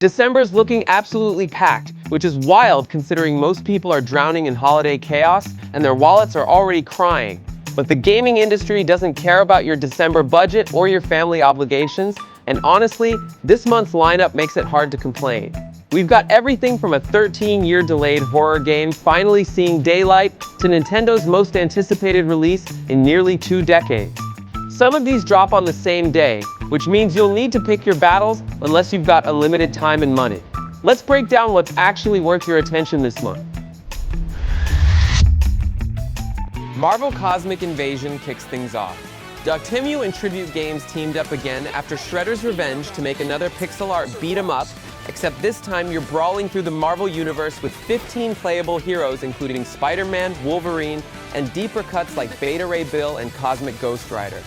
December's looking absolutely packed, which is wild considering most people are drowning in holiday chaos and their wallets are already crying. But the gaming industry doesn't care about your December budget or your family obligations, and honestly, this month's lineup makes it hard to complain. We've got everything from a 13-year delayed horror game finally seeing daylight to Nintendo's most anticipated release in nearly 2 decades. Some of these drop on the same day, which means you'll need to pick your battles unless you've got unlimited time and money. Let's break down what's actually worth your attention this month. Marvel Cosmic Invasion kicks things off. Dotemu and Tribute Games teamed up again after Shredder's Revenge to make another pixel art beat-em-up, except this time you're brawling through the Marvel Universe with 15 playable heroes including Spider-Man, Wolverine, and deeper cuts like Beta Ray Bill and Cosmic Ghost Rider.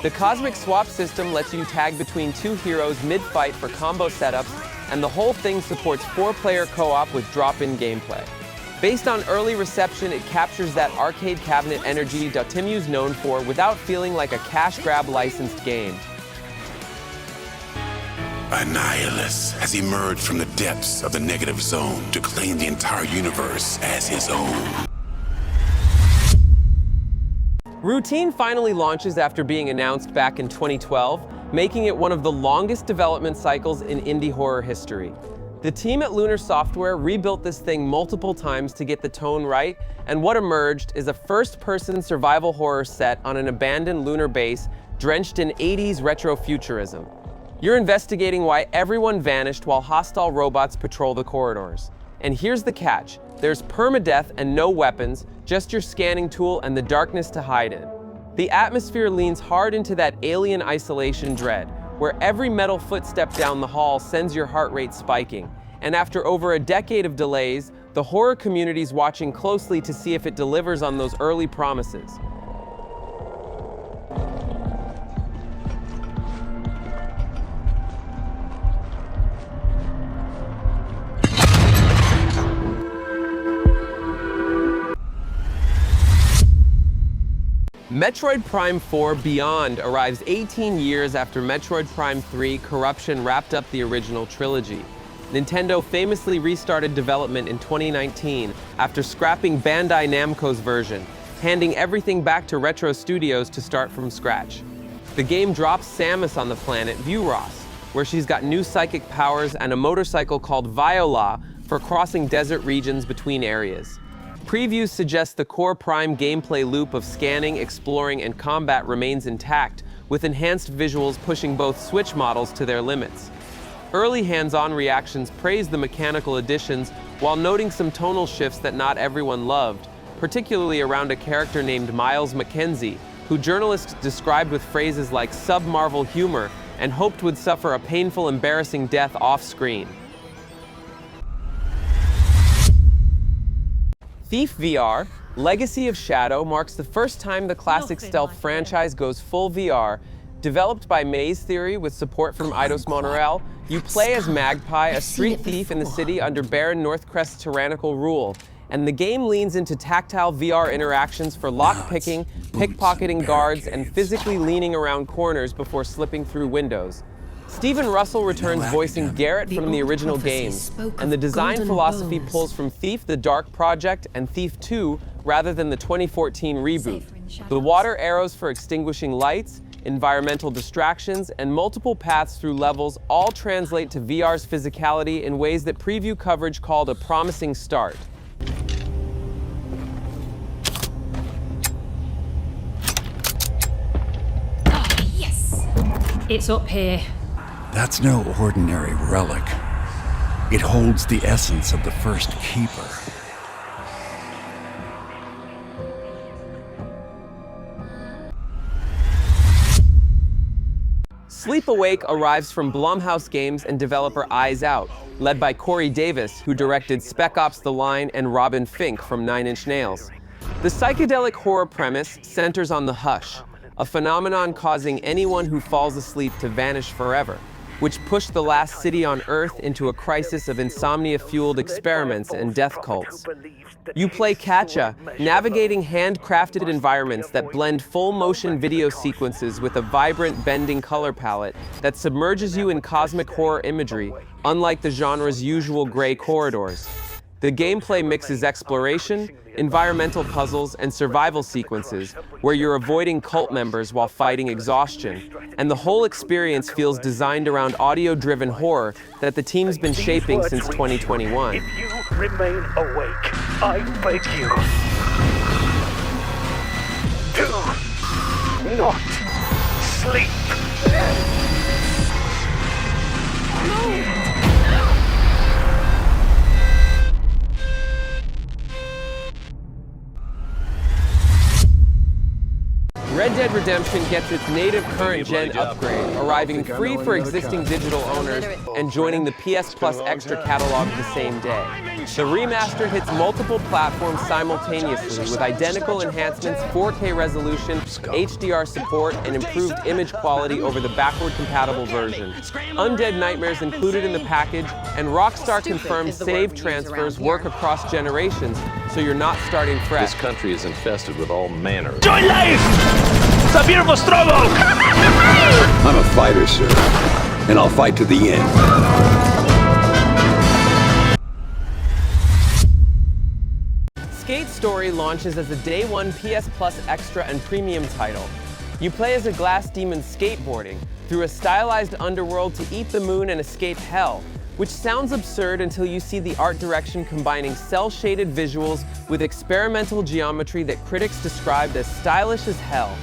The Cosmic Swap system lets you tag between 2 heroes mid-fight for combo setups, and the whole thing supports 4-player co-op with drop-in gameplay. Based on early reception, it captures that arcade cabinet energy Dotemu's known for without feeling like a cash-grab licensed game. Annihilus has emerged from the depths of the negative zone to claim the entire universe as his own. Routine finally launches after being announced back in 2012, making it one of the longest development cycles in indie horror history. The team at Lunar Software rebuilt this thing multiple times to get the tone right, and what emerged is a first-person survival horror set on an abandoned lunar base drenched in 80s retrofuturism. You're investigating why everyone vanished while hostile robots patrol the corridors. And here's the catch. There's permadeath and no weapons, just your scanning tool and the darkness to hide in. The atmosphere leans hard into that alien isolation dread, where every metal footstep down the hall sends your heart rate spiking. And after over a decade of delays, the horror community's watching closely to see if it delivers on those early promises. Metroid Prime 4 Beyond arrives 18 years after Metroid Prime 3 Corruption wrapped up the original trilogy. Nintendo famously restarted development in 2019 after scrapping Bandai Namco's version, handing everything back to Retro Studios to start from scratch. The game drops Samus on the planet Vuros, where she's got new psychic powers and a motorcycle called Viola for crossing desert regions between areas. Previews suggest the core Prime gameplay loop of scanning, exploring, and combat remains intact, with enhanced visuals pushing both Switch models to their limits. Early hands-on reactions praise the mechanical additions while noting some tonal shifts that not everyone loved, particularly around a character named Miles McKenzie, who journalists described with phrases like sub-Marvel humor and hoped would suffer a painful, embarrassing death off-screen. Thief VR, Legacy of Shadow marks the first time the classic stealth franchise goes full VR. Developed by Maze Theory with support from Eidos Montreal, you play as Magpie, a street thief in the city under Baron Northcrest's tyrannical rule. And the game leans into tactile VR interactions for lock-picking, pickpocketing guards, and physically leaning around corners before slipping through windows. Stephen Russell returns voicing Garrett from the original games, and the design philosophy pulls from Thief: The Dark Project and Thief 2 rather than the 2014 reboot. The water arrows for extinguishing lights, environmental distractions, and multiple paths through levels all translate to VR's physicality in ways that preview coverage called a promising start. Yes! It's up here. That's no ordinary relic. It holds the essence of the first Keeper. Sleep Awake arrives from Blumhouse Games and developer Eyes Out, led by Corey Davis, who directed Spec Ops: The Line and Robin Fink from 9 Inch Nails. The psychedelic horror premise centers on the hush, a phenomenon causing anyone who falls asleep to vanish forever. which pushed the last city on Earth into a crisis of insomnia-fueled experiments and death cults. You play Catcha, navigating handcrafted environments that blend full-motion video sequences with a vibrant, bending color palette that submerges you in cosmic horror imagery, unlike the genre's usual gray corridors. The gameplay mixes exploration, environmental puzzles, and survival sequences, where you're avoiding cult members while fighting exhaustion, and the whole experience feels designed around audio-driven horror that the team's been shaping since 2021. If you remain awake, I beg you, do not sleep. Red Dead Redemption gets its native current-gen upgrade, arriving free for existing digital owners and joining the PS Plus Extra catalog the same day. The remaster hits multiple platforms simultaneously with identical enhancements, 4K resolution, HDR support, and improved image quality over the backward-compatible version. Undead Nightmare's included in the package, and Rockstar confirms save transfers work across generations, so you're not starting fresh. This country is infested with all manner. Join life! It's a beautiful struggle! I'm a fighter, sir, and I'll fight to the end. Skate Story launches as a Day 1 PS Plus Extra and Premium title. You play as a glass demon skateboarding through a stylized underworld to eat the moon and escape hell, which sounds absurd until you see the art direction combining cel-shaded visuals with experimental geometry that critics described as stylish as hell.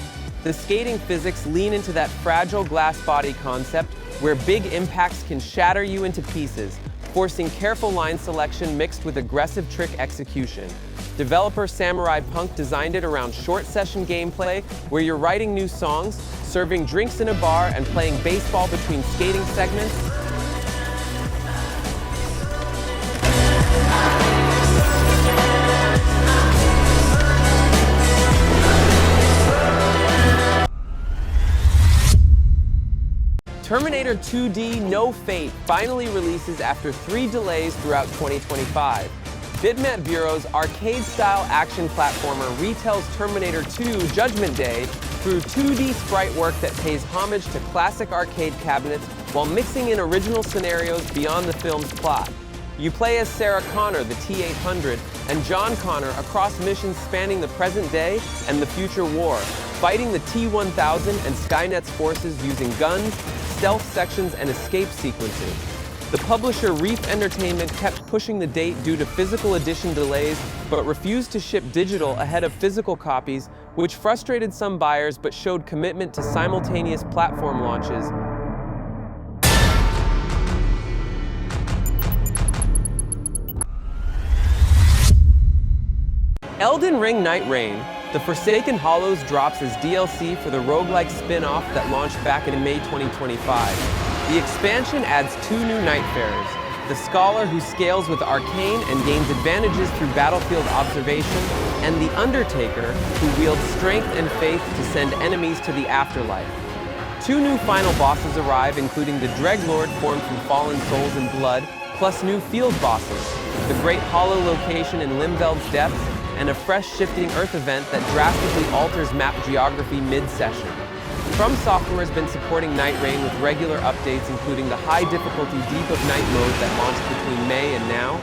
The skating physics lean into that fragile glass body concept where big impacts can shatter you into pieces, forcing careful line selection mixed with aggressive trick execution. Developer Samurai Punk designed it around short session gameplay where you're writing new songs, serving drinks in a bar, and playing baseball between skating segments. Terminator 2D No Fate finally releases after 3 delays throughout 2025. Bitmap Bureau's arcade-style action platformer retells Terminator 2 Judgment Day through 2D sprite work that pays homage to classic arcade cabinets while mixing in original scenarios beyond the film's plot. You play as Sarah Connor, the T-800, and John Connor across missions spanning the present day and the future war, fighting the T-1000 and Skynet's forces using guns, stealth sections, and escape sequences. The publisher Reef Entertainment kept pushing the date due to physical edition delays, but refused to ship digital ahead of physical copies, which frustrated some buyers but showed commitment to simultaneous platform launches. Elden Ring Night Rain, The Forsaken Hollows drops as DLC for the roguelike spin-off that launched back in May 2025. The expansion adds 2 new Nightfarers, the Scholar who scales with Arcane and gains advantages through battlefield observation, and the Undertaker who wields strength and faith to send enemies to the afterlife. 2 new final bosses arrive, including the Dreadlord formed from fallen souls and blood, plus new field bosses, the Great Hollow location in Limveld's depths, and a fresh shifting Earth event that drastically alters map geography mid-session. From Software has been supporting Night Rain with regular updates, including the high difficulty Deep of Night mode that launched between May and now.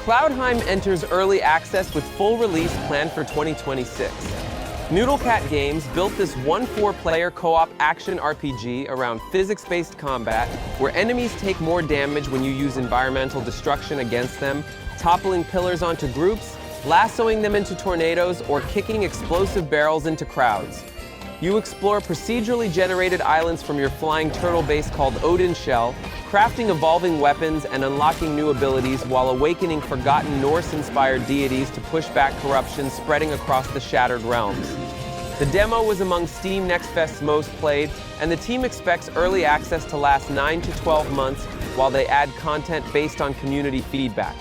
Cloudheim enters early access with full release planned for 2026. Noodlecat Games built this 1-4-player co-op action RPG around physics-based combat, where enemies take more damage when you use environmental destruction against them, toppling pillars onto groups, lassoing them into tornadoes, or kicking explosive barrels into crowds. You explore procedurally generated islands from your flying turtle base called Odin Shell, crafting evolving weapons and unlocking new abilities while awakening forgotten Norse-inspired deities to push back corruption spreading across the Shattered Realms. The demo was among Steam Next Fest's most played, and the team expects early access to last 9 to 12 months while they add content based on community feedback.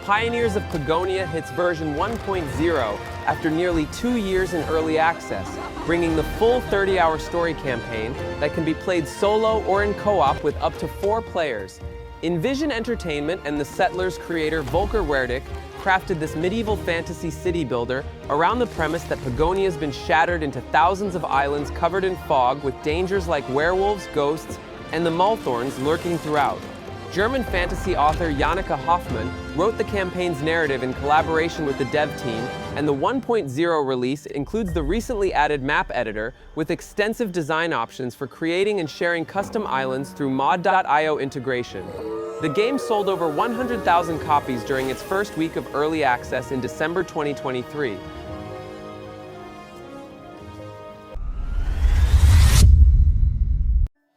Pioneers of Pagonia hits version 1.0 after nearly 2 years in early access, bringing the full 30-hour story campaign that can be played solo or in co-op with up to 4 players. Envision Entertainment and the Settlers creator Volker Werdick crafted this medieval fantasy city builder around the premise that Pagonia has been shattered into thousands of islands covered in fog with dangers like werewolves, ghosts, and the Multhorns lurking throughout. German fantasy author Janneke Hoffmann wrote the campaign's narrative in collaboration with the dev team, and the 1.0 release includes the recently added map editor with extensive design options for creating and sharing custom islands through mod.io integration. The game sold over 100,000 copies during its first week of early access in December 2023.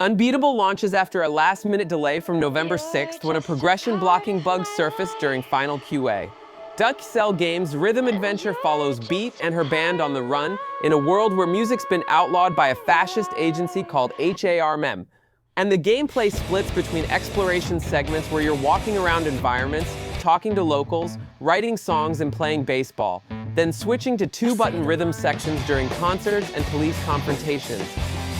Unbeatable launches after a last-minute delay from November 6th when a progression-blocking bug surfaced during final QA. Duckcell Games' rhythm adventure follows Beat and her band on the run in a world where music's been outlawed by a fascist agency called HARMEM. And the gameplay splits between exploration segments where you're walking around environments, talking to locals, writing songs, and playing baseball, then switching to 2-button rhythm sections during concerts and police confrontations.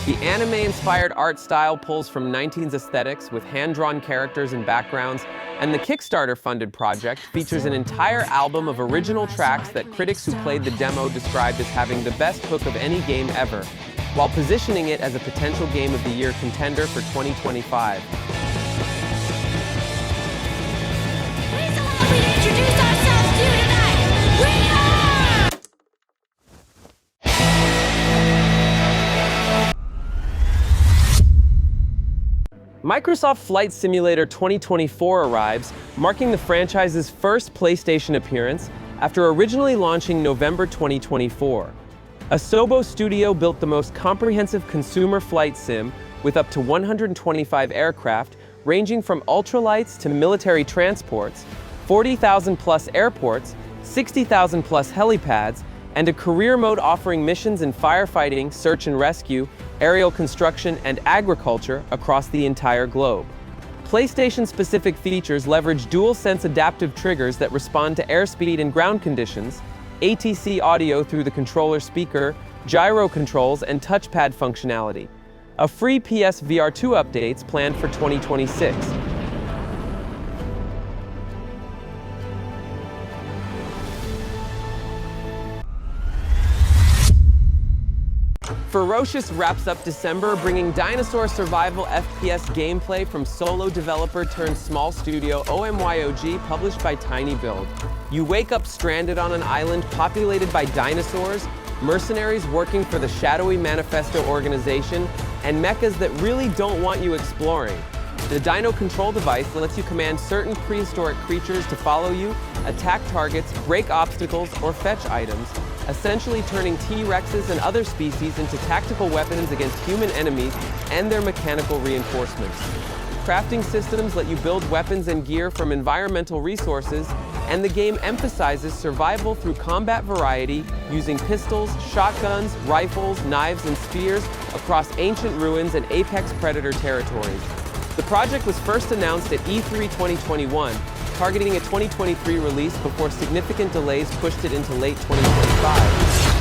The anime-inspired art style pulls from 19's aesthetics with hand-drawn characters and backgrounds, and the Kickstarter-funded project features an entire album of original tracks that critics who played the demo described as having the best hook of any game ever, while positioning it as a potential Game of the Year contender for 2025. Please allow me to introduce ourselves to you tonight! We are... Microsoft Flight Simulator 2024 arrives, marking the franchise's first PlayStation appearance after originally launching November 2024. Asobo Studio built the most comprehensive consumer flight sim with up to 125 aircraft, ranging from ultralights to military transports, 40,000 plus airports, 60,000 plus helipads, and a career mode offering missions in firefighting, search and rescue, aerial construction, and agriculture across the entire globe. PlayStation-specific features leverage DualSense adaptive triggers that respond to airspeed and ground conditions, ATC audio through the controller speaker, gyro controls, and touchpad functionality. A free PS VR 2 update's planned for 2026. Ferocious wraps up December, bringing dinosaur survival FPS gameplay from solo developer turned small studio OMYOG, published by Tiny Build. You wake up stranded on an island populated by dinosaurs, mercenaries working for the shadowy Manifesto organization, and mechas that really don't want you exploring. The Dino Control device lets you command certain prehistoric creatures to follow you, attack targets, break obstacles, or fetch items, essentially turning T-Rexes and other species into tactical weapons against human enemies and their mechanical reinforcements. Crafting systems let you build weapons and gear from environmental resources, and the game emphasizes survival through combat variety, using pistols, shotguns, rifles, knives, and spears across ancient ruins and apex predator territories. The project was first announced at E3 2021, targeting a 2023 release before significant delays pushed it into late 2025.